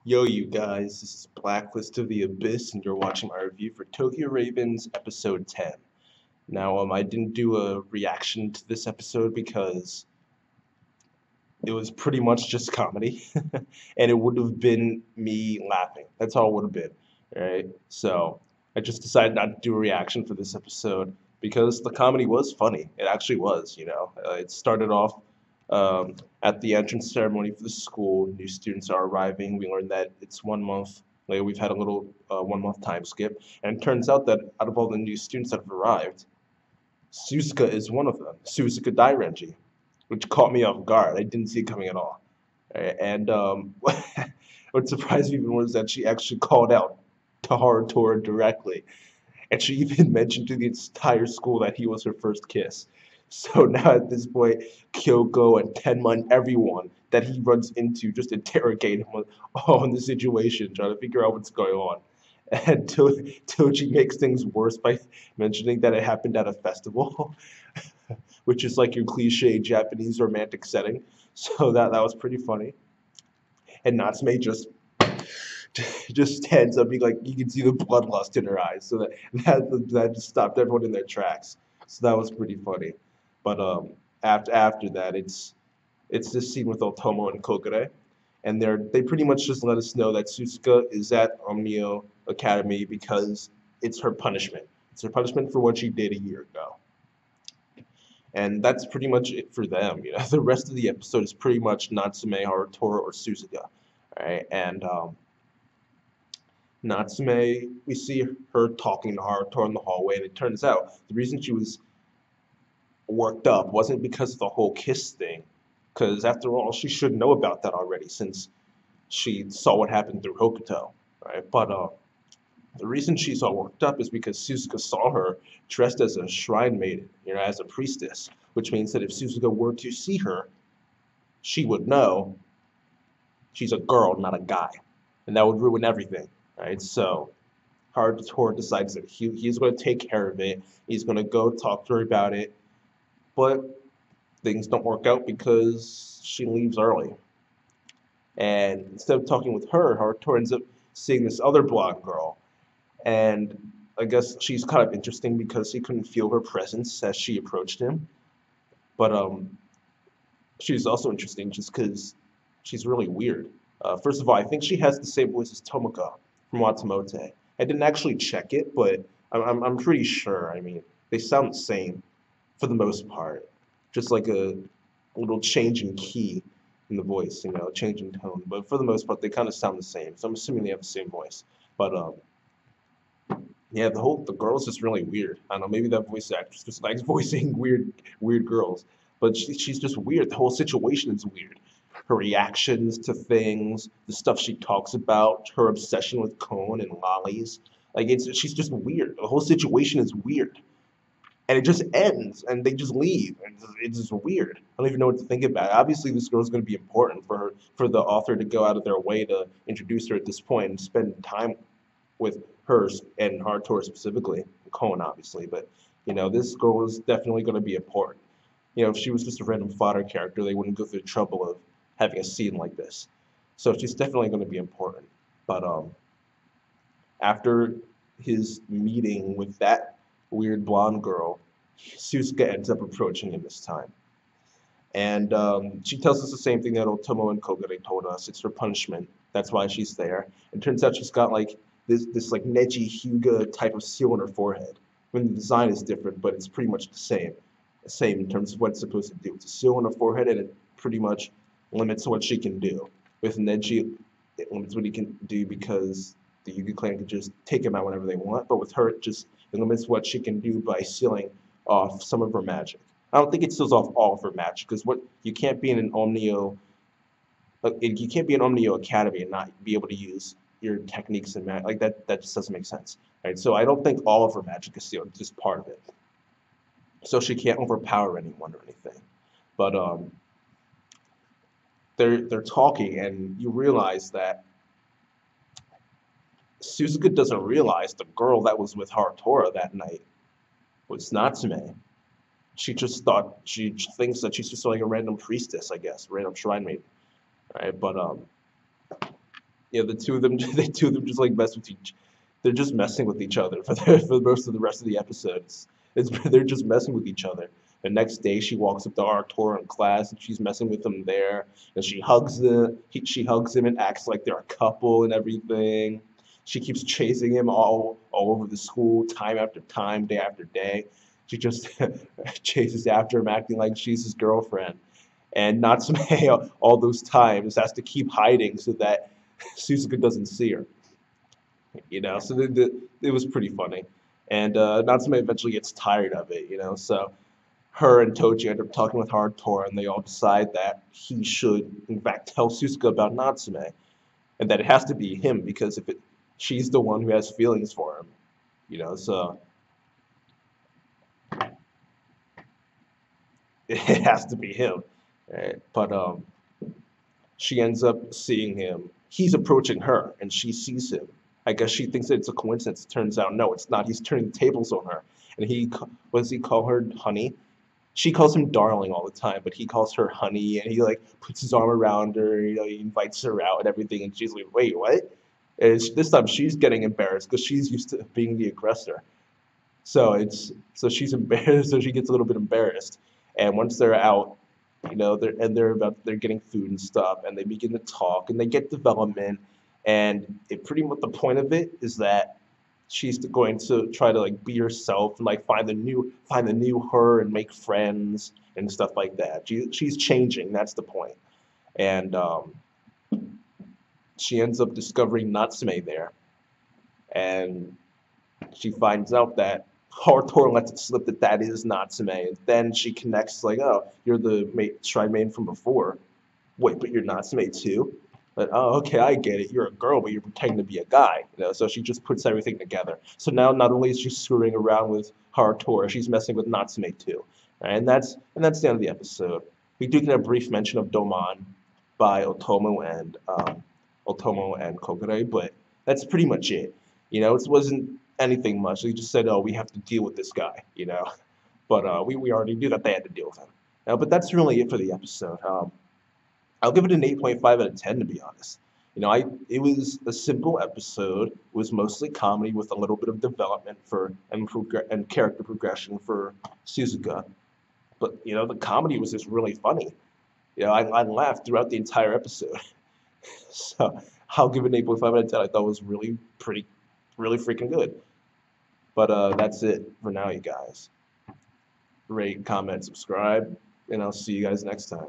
Yo, you guys, this is Blacklist of the Abyss, and you're watching my review for Tokyo Ravens episode 10. Now, I didn't do a reaction to this episode because it was pretty much just comedy, and it would have been me laughing. That's all it would have been, right? So, I just decided not to do a reaction for this episode because the comedy was funny. It actually was. It started off um, at the entrance ceremony for the school. New students are arriving. We learned that it's 1 month. Later, we've had a little 1 month time skip, and it turns out that out of all the new students that have arrived, Suzuka is one of them. Suzuka Dairenji, which caught me off guard. I didn't see it coming at all. And what surprised me even more is that she actually called out to Harutora directly, and she even mentioned to the entire school that he was her first kiss. So now at this point, Kyoko and Tenma and everyone that he runs into just interrogate him on the situation, trying to figure out what's going on. And Toji makes things worse by mentioning that it happened at a festival, which is like your cliche Japanese romantic setting. So that was pretty funny. And Natsume just stands up, being like, you can see the bloodlust in her eyes. So that just stopped everyone in their tracks. So that was pretty funny. But after that, it's this scene with Otomo and Kokore, and they pretty much just let us know that Suzuka is at Omnio Academy because it's her punishment. It's her punishment for what she did a year ago. And that's pretty much it for them. The rest of the episode is pretty much Natsume, Harutora, or Suzuka, right? And Natsume, we see her talking to Harutora in the hallway, and it turns out the reason she was worked up wasn't because of the whole kiss thing, because after all, she should know about that already since she saw what happened through Hokuto, right? But the reason she's all worked up is because Suzuka saw her dressed as a shrine maiden, as a priestess, which means that if Suzuka were to see her, she would know she's a girl, not a guy, and that would ruin everything, right? So Harutora decides that he's going to take care of it. He's going to go talk to her about it, but things don't work out because she leaves early. And instead of talking with her, Harutora ends up seeing this other blonde girl. And I guess she's kind of interesting because he couldn't feel her presence as she approached him. But she's also interesting just because she's really weird. First of all, I think she has the same voice as Tomoko from Watamote. I didn't actually check it, but I'm pretty sure. I mean, they sound the same for the most part. Just like a little change in key in the voice, change in tone. But for the most part, they kind of sound the same. So I'm assuming they have the same voice. But yeah, the girl's just really weird. I don't know, maybe that voice actress just likes voicing weird girls. But she's just weird. The whole situation is weird. Her reactions to things, the stuff she talks about, her obsession with cone and lollies. Like she's just weird. The whole situation is weird. And it just ends, and they just leave, and it's just weird. I don't even know what to think about it. Obviously, this girl's going to be important for the author to go out of their way to introduce her at this point and spend time with her and Harutora specifically, Koen obviously, but this girl is definitely going to be important. If she was just a random fodder character, they wouldn't go through the trouble of having a scene like this. So she's definitely going to be important. But after his meeting with that weird blonde girl, Suzuka ends up approaching him this time. And she tells us the same thing that Otomo and Kogure told us. It's her punishment. That's why she's there. And it turns out she's got like this like Neji Hyuga type of seal on her forehead. I mean, the design is different, but it's pretty much the same. The same in terms of what it's supposed to do. It's a seal on her forehead, and it pretty much limits what she can do. With Neji, it limits what he can do because the Yuga clan can just take him out whenever they want. But with her, it limits what she can do by sealing off some of her magic. I don't think it seals off all of her magic because you can't be in an Omnio, you can't be an Omnio Academy and not be able to use your techniques and magic like that. That just doesn't make sense, right? So I don't think all of her magic is sealed, just part of it. So she can't overpower anyone or anything. But they're talking, and you realize that Suzuka doesn't realize the girl that was with Harutora that night was Natsume. She thinks that she's just like a random priestess, I guess, random shrine maiden, right? But Yeah, the two of them, the two of them just like mess with each. They're just messing with each other for most of the rest of the episodes. It's they're just messing with each other. The next day, she walks up to Artur in class, and she's messing with him there, and she hugs him and acts like they're a couple and everything. She keeps chasing him all over the school, time after time, day after day. She just chases after him, acting like she's his girlfriend. And Natsume, all those times, has to keep hiding so that Suzuka doesn't see her. So it was pretty funny. And Natsume eventually gets tired of it, so her and Toji end up talking with Harutora, and they all decide that he should, in fact, tell Suzuka about Natsume, and that it has to be him because she's the one who has feelings for him, so it has to be him. Right? But she ends up seeing him. He's approaching her, and she sees him. I guess she thinks that it's a coincidence. It turns out, no, it's not. He's turning the tables on her. And what does he call her? Honey? She calls him darling all the time, but he calls her honey, and he like puts his arm around her, he invites her out and everything, and she's like, wait, what? And this time she's getting embarrassed because she's used to being the aggressor. So she's embarrassed, so she gets a little bit embarrassed. And once they're out, they're getting food and stuff, and they begin to talk, and they get development, and it pretty much the point of it is that she's going to try to like be herself and like find the new her and make friends and stuff like that. She's changing. That's the point. And she ends up discovering Natsume there, and she finds out that Harutor lets it slip that that is Natsume, and then she connects like, oh, you're the Shrine Maiden from before. Wait, but you're Natsume too? But oh, okay, I get it. You're a girl, but you're pretending to be a guy. So she just puts everything together. So now not only is she screwing around with Harutora, she's messing with Natsume too. Right? And that's the end of the episode. We do get a brief mention of Doman by Otomo and Kogure, but that's pretty much it. It wasn't anything much. They just said, "Oh, we have to deal with this guy." But we already knew that they had to deal with him. But that's really it for the episode. I'll give it an 8.5 out of 10 to be honest. It was a simple episode. It was mostly comedy with a little bit of development and character progression for Suzuka. But the comedy was just really funny. I laughed throughout the entire episode. So I'll give it an 8.5 out of 10. I thought it was really freaking good. But that's it for now, you guys. Rate, comment, subscribe, and I'll see you guys next time.